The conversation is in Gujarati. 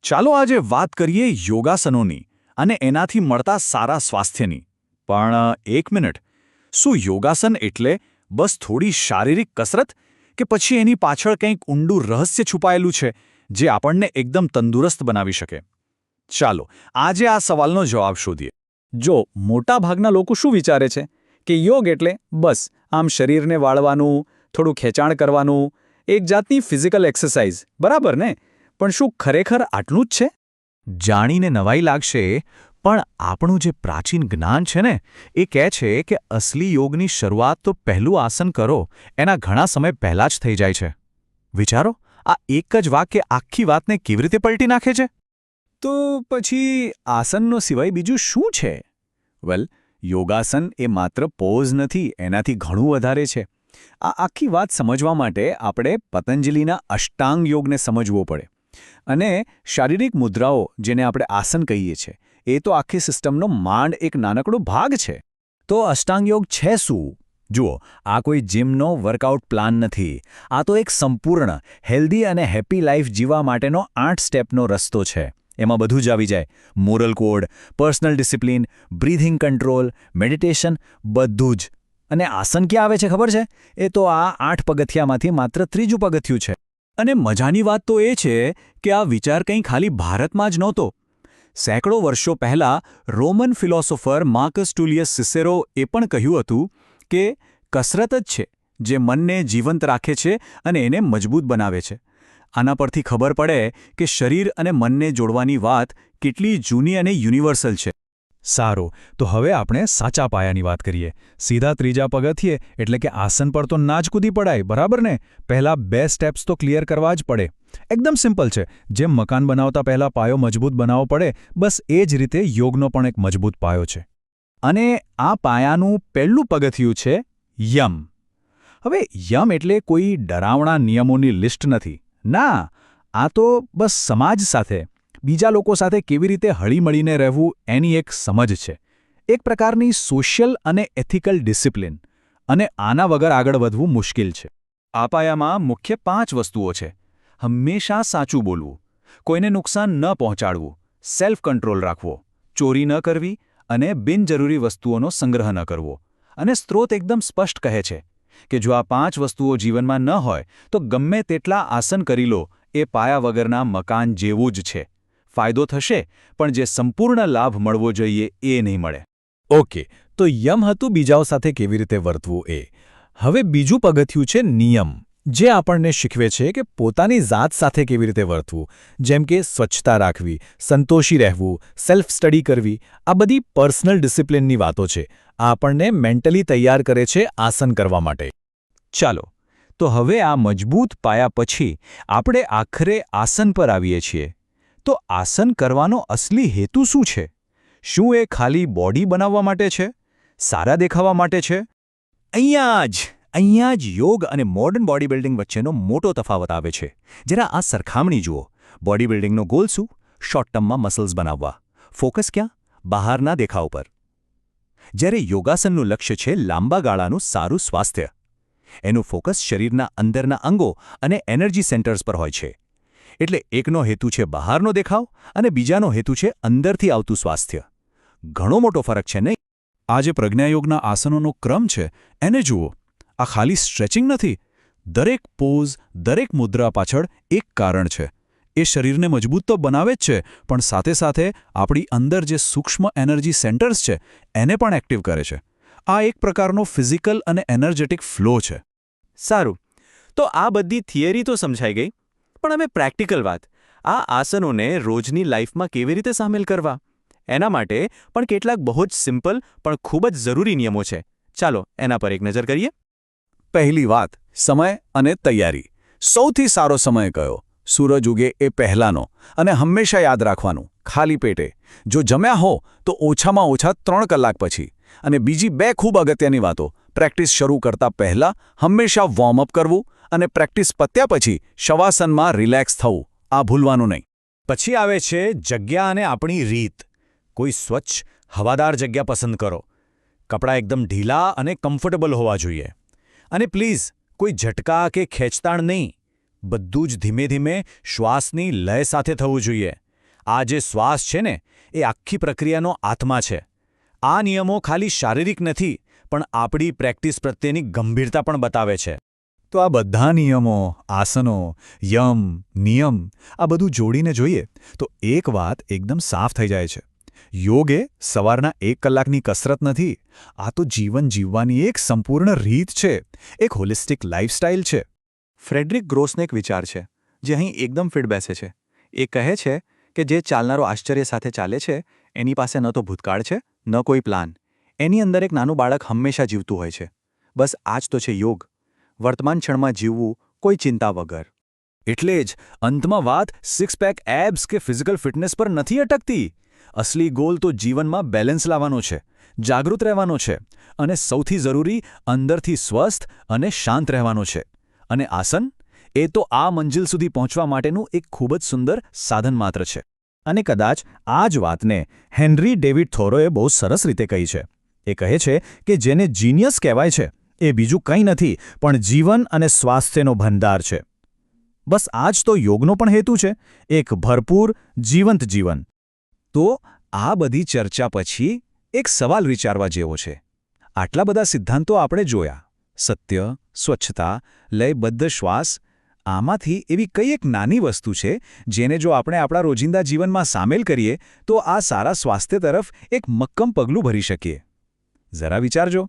ચાલો આજે વાત કરીએ યોગાસનોની અને એનાથી મળતા સારા સ્વાસ્થ્યની. પણ એક મિનિટ, શું યોગાસન એટલે બસ થોડી શારીરિક કસરત કે પછી એની પાછળ કંઈક ઊંડું રહસ્ય છુપાયેલું છે જે આપણને એકદમ તંદુરસ્ત બનાવી શકે? ચાલો આજે આ સવાલનો જવાબ શોધીએ. જો મોટાભાગના લોકો શું વિચારે છે કે યોગ એટલે બસ આમ શરીરને વાળવાનું, થોડું ખેંચાણ કરવાનું, એક જાતની ફિઝિકલ એક્સરસાઇઝ, બરાબર ને? પણ શું ખરેખર આટલું જ છે? જાણીને નવાઈ લાગશે, પણ આપણું જે પ્રાચીન જ્ઞાન છે ને એ કહે છે કે અસલી યોગની શરૂઆત તો પહેલું આસન કરો એના ઘણા સમય પહેલાં જ થઈ જાય છે. વિચારો, આ એક જ વાક્ય આખી વાતને કેવી રીતે પલટી નાખે છે? તો પછી આસનનો સિવાય બીજું શું છે? વેલ, યોગાસન એ માત્ર પોઝ નથી, એનાથી ઘણું વધારે છે. આ આખી વાત સમજવા માટે આપણે પતંજલિના અષ્ટાંગ યોગને સમજવો પડે. અને શારીરિક મુદ્રાઓ, જેને આપણે આસન કહીએ છીએ, એ તો આખી સિસ્ટમનો માંડ એક નાનકડો ભાગ છે. તો અષ્ટાંગ યોગ છે શું? જુઓ, આ કોઈ જિમનો વર્કઆઉટ પ્લાન નથી. આ તો એક સંપૂર્ણ, હેલ્ધી અને હેપી લાઈફ જીવવા માટેનો 8 સ્ટેપનો રસ્તો છે. એમાં બધું જ આવી જાય: moral code, personal discipline, breathing control, meditation, બધું જ. અને આસન ક્યાં આવે છે ખબર છે? એ તો આ 8 પગથિયામાંથી માત્ર 3જું પગથિયું છે. અને મજાની વાત તો એ છે કે આ વિચાર કંઈ ખાલી ભારતમાં જ નહોતો. સેંકડો વર્ષો પહેલાં રોમન ફિલોસોફર માર્કસ ટુલિયસ સિસેરો એ પણ કહ્યું હતું કે કસરત જ છે જે મનને જીવંત રાખે છે અને એને મજબૂત બનાવે છે. આના પરથી ખબર પડે કે શરીર અને મનને જોડવાની વાત કેટલી જૂની અને યુનિવર્સલ છે. સારું, તો હવે આપણે સાચા પાયાની વાત કરીએ. સીધા 3જા પગથિયે એટલે કે આસન પર તો ના જ કૂદી પડાય, બરાબર ને? પહેલા 2 સ્ટેપ્સ તો ક્લિયર કરવા જ પડે. એકદમ સિમ્પલ છે. જેમ મકાન બનાવતા પહેલા પાયો મજબૂત બનાવવો પડે, બસ એ જ રીતે યોગનો પણ એક મજબૂત પાયો છે. અને આ પાયાનું પહેલું પગથિયું છે યમ. હવે યમ એટલે કોઈ ડરાવણા નિયમોની લિસ્ટ નથી. ના, આ તો બસ સમાજ સાથે, બીજા લોકો સાથે કેવી રીતે હળીમળીને રહેવું એની એક સમજ છે. એક પ્રકારની સોશિયલ અને એથિકલ ડિસિપ્લિન. અને આના વગર આગળ વધવું મુશ્કેલ છે. આ પાયામાં મુખ્ય 5 વસ્તુઓ છે: હંમેશા સાચું બોલવું, કોઈને નુકસાન ન પહોંચાડવું, સેલ્ફ કંટ્રોલ રાખવો, ચોરી ન કરવી અને બિનજરૂરી વસ્તુઓનો સંગ્રહ ન કરવો. અને સ્ત્રોત એકદમ સ્પષ્ટ કહે છે કે જો આ 5 વસ્તુઓ જીવનમાં ન હોય તો ગમે તેટલા આસન કરી લો, એ પાયા વગરના મકાન જેવું જ છે. ફાયદો થશે, પણ જે સંપૂર્ણ લાભ મળવો જોઈએ એ નહીં મળે. ઓકે, તો યમ હતું બીજાઓ સાથે કેવી રીતે વર્તવું એ. હવે બીજું પગથિયું છે નિયમ, જે આપણને શીખવે છે કે પોતાની જાત સાથે કેવી રીતે વર્તવું. જેમ કે સ્વચ્છતા રાખવી, સંતોષી રહેવું, સેલ્ફ સ્ટડી કરવી. આ બધી પર્સનલ ડિસિપ્લિનની વાતો છે. આ આપણને મેન્ટલી તૈયાર કરે છે આસન કરવા માટે. ચાલો, તો હવે આ મજબૂત પાયા પછી આપણે આખરે આસન પર આવીએ છીએ. તો આસન કરવાનો અસલી હેતુ શું છે? શું એ ખાલી બોડી બનાવવા માટે છે? સારા દેખાવા માટે છે? અહીંયા જ યોગ અને મોડર્ન બોડી બિલ્ડિંગ વચ્ચેનો મોટો તફાવત આવે છે. જરા આ સરખામણી જુઓ. બોડી બિલ્ડિંગનો ગોલ શું? શોર્ટ ટર્મમાં મસલ્સ બનાવવા. ફોકસ ક્યાં? બહારના દેખાવ પર. જ્યારે યોગાસનનું લક્ષ્ય છે લાંબા ગાળાનું સારું સ્વાસ્થ્ય. એનું ફોકસ શરીરના અંદરના અંગો અને એનર્જી સેન્ટર્સ પર હોય છે. એટલે એકનો હેતુ છે બહારનો દેખાવ અને બીજાનો હેતુ છે અંદરથી આવતું સ્વાસ્થ્ય. ઘણો મોટો ફરક છે નહીં? આ જે પ્રજ્ઞાયોગના આસનોનો ક્રમ છે એને જુઓ. આ ખાલી સ્ટ્રેચિંગ નથી. દરેક પોઝ, દરેક મુદ્રા પાછળ એક કારણ છે. એ શરીરને મજબૂત તો બનાવે જ છે, પણ સાથે સાથે આપણી અંદર જે સૂક્ષ્મ એનર્જી સેન્ટર્સ છે એને પણ એક્ટિવ કરે છે. આ એક પ્રકારનો ફિઝિકલ અને એનર્જેટિક ફ્લો છે. સારું, તો આ બધી થિયરી તો સમજાઈ ગઈ, પણ હવે પ્રેક્ટિકલ વાત. આ આસનોને રોજની લાઈફમાં કેવી રીતે સામેલ કરવા? એના માટે પણ કેટલાક બહુ જ સિમ્પલ પણ ખૂબ જ જરૂરી નિયમો છે. ચાલો એના પર એક નજર કરીએ. પહેલી વાત, સમય અને તૈયારી. સૌથી સારો સમય કયો? સૂરજ ઉગે એ પહેલાંનો. અને હંમેશા યાદ રાખવાનું, ખાલી પેટે. જો જમ્યા હો તો ઓછામાં ઓછા 3 કલાક પછી. અને બીજી 2 ખૂબ અગત્યની વાતો. પ્રેક્ટિસ શરૂ કરતા પહેલાં હંમેશા વોર્મઅપ કરવું અને પ્રેક્ટિસ પત્યા પછી શવાસનમાં રિલેક્સ થવું. આ ભૂલવાનું નહીં. પછી આવે છે જગ્યા અને આપણી રીત. કોઈ સ્વચ્છ, હવાદાર જગ્યા પસંદ કરો. કપડાં એકદમ ઢીલા અને કમ્ફર્ટેબલ હોવા જોઈએ. અને પ્લીઝ કોઈ ઝટકા કે ખેંચતાણ નહીં. બધું જ ધીમે ધીમે શ્વાસની લય સાથે થવું જોઈએ. આ જે શ્વાસ છે ને એ આખી પ્રક્રિયાનો આત્મા છે. આ નિયમો ખાલી શારીરિક નથી પણ આપણી પ્રેક્ટિસ પ્રત્યેની ગંભીરતા પણ બતાવે છે. તો આ બધા નિયમો, આસનો, યમ, નિયમ આ બધું જોડીને જોઈએ તો એક વાત એકદમ સાફ થઈ જાય છે. યોગ એ સવારના 1 કલાકની કસરત નથી. આ તો જીવન જીવવાની એક સંપૂર્ણ રીત છે, એક હોલિસ્ટિક લાઇફસ્ટાઇલ છે. ફ્રેડરિક ગ્રોસનો એક વિચાર છે જે અહીં એકદમ ફિટ બેસે છે. એ કહે છે કે જે ચાલનારો આશ્ચર્ય સાથે ચાલે છે એની પાસે ન તો ભૂતકાળ છે ન કોઈ પ્લાન. એની અંદર એક નાનું બાળક હંમેશા જીવતું હોય છે. બસ આ જ તો છે યોગ. વર્તમાન ક્ષણમાં જીવવું, કોઈ ચિંતા વગર. એટલે જ અંતમાં વાત સિક્સ પેક એબ્સ કે ફિઝિકલ ફિટનેસ પર નથી અટકતી. અસલી ગોલ તો જીવનમાં બેલેન્સ લાવવાનો છે, જાગૃત રહેવાનો છે અને સૌથી જરૂરી અંદરથી સ્વસ્થ અને શાંત રહેવાનો છે. અને આસન એ તો આ મંજિલ સુધી પહોંચવા માટેનું એક ખૂબ જ સુંદર સાધન માત્ર છે. અને કદાચ આ જ વાતને હેનરી ડેવિડ થોરોએ બહુ સરસ રીતે કહી છે. એ કહે છે કે જેને જીનિયસ કહેવાય છે એ બીજું કંઈ નથી પણ જીવન અને સ્વાસ્થ્યનો ભંડાર છે. બસ આ જ તો યોગનો પણ હેતુ છે, એક ભરપૂર જીવંત જીવન. તો આ બધી ચર્ચા પછી એક સવાલ વિચારવા જેવો છે. આટલા બધા સિદ્ધાંતો આપણે જોયા, સત્ય, સ્વચ્છતા, લયબદ્ધ શ્વાસ. આમાંથી એવી કઈ એક નાની વસ્તુ છે જેને જો આપણે આપણા રોજિંદા જીવનમાં સામેલ કરીએ તો આ સારા સ્વાસ્થ્ય તરફ એક મક્કમ પગલું ભરી શકીએ? જરા વિચારજો.